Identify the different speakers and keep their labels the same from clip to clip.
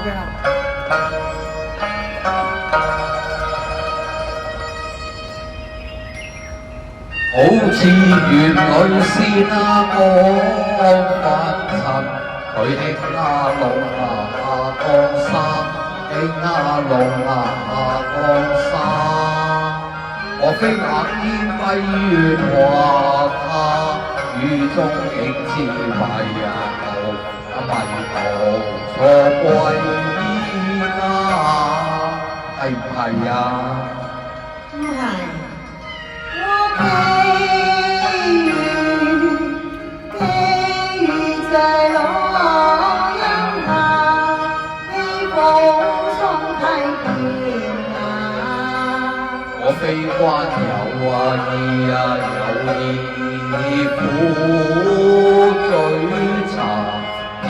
Speaker 1: 嘅啦。
Speaker 2: 好似原來是那個凡塵，佢興阿龍江山，興阿龍江山。我非冷煙蔽月華他，雨中竟知迷途錯歸依家，係唔係啊？
Speaker 1: 唔係，我寄寓在洛陽下，微風送太平啊。
Speaker 2: 我非關有意有意苦追查，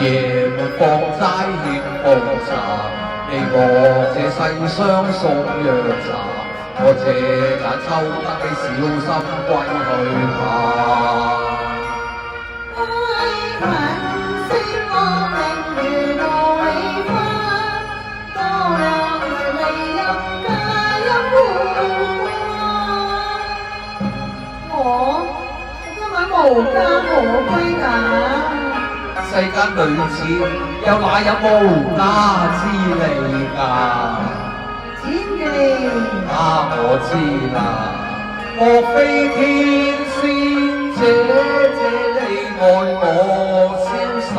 Speaker 2: 夜沒放齋欠奉茶，你我這世相送藥茶。我這盞秋燈你小心歸去吧。
Speaker 1: 愛恨使我命如無理花，多兩淚未入家一戶我今晚無家可歸㗎。
Speaker 2: 世間女子有哪有無家之理㗎？我知啦，莫非天仙姐你愛我瀟灑，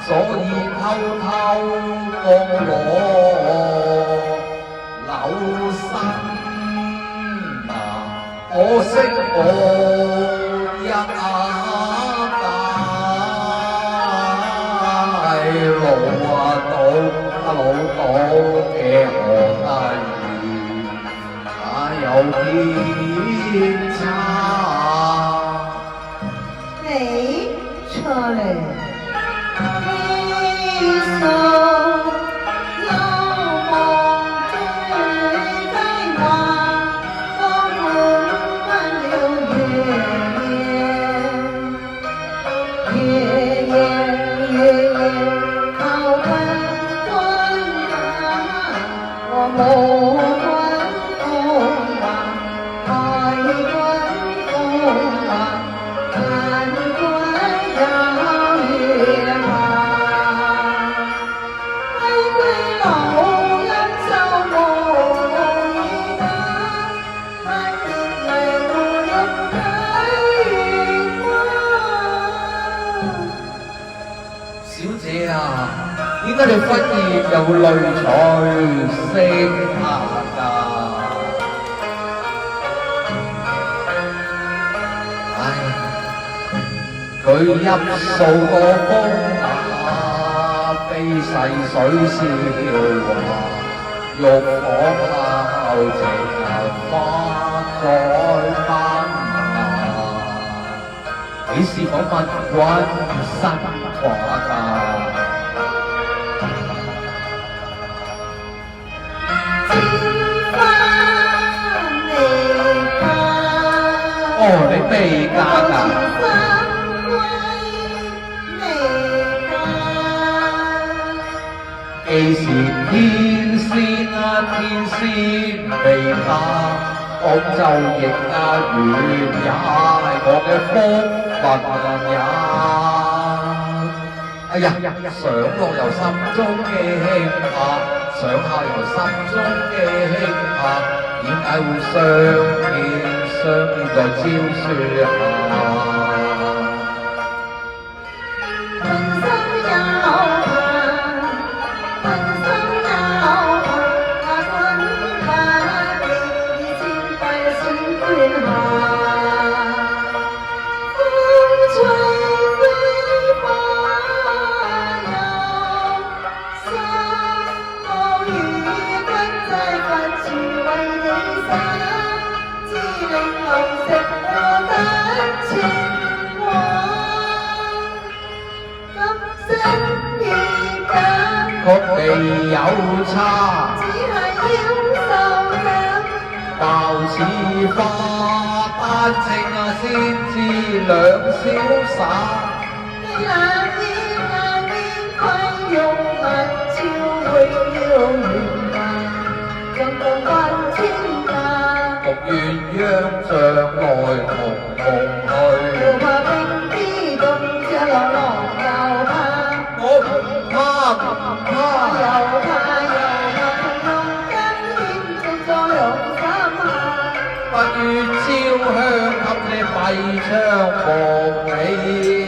Speaker 2: 所以偷偷放我扭身啊！可惜我一介老到嘅何低。有偏差，
Speaker 1: 你錯嘞，其實有夢最佳話，當滿了夜靠近君啊，我無。
Speaker 2: 點解你忽然又淚彩升下㗎？唉，佢泣訴個風馬，悲逝水消華，玉房後情花再攀下，你是否問君身話㗎？哦，你未嫁㗎？既是天仙啊，天仙未嫁，廣州亦家園也係我嘅福分也。哎呀，想落由心中嘅輕怕，想下由心中嘅輕怕，點解會相見在蕉樹下？曲未有差，
Speaker 1: 只係要受緊。
Speaker 2: 貌似花丹正啊，先知兩瀟灑。
Speaker 1: 你那煙窺用銀朝回
Speaker 2: 來紅紅去。
Speaker 1: 要怕冰啲凍，只落浪又怕，
Speaker 2: 我唔怕唔怕，
Speaker 1: 又怕騰龍跟牽做作用三下。
Speaker 2: 不如燒香給你閉窗望你。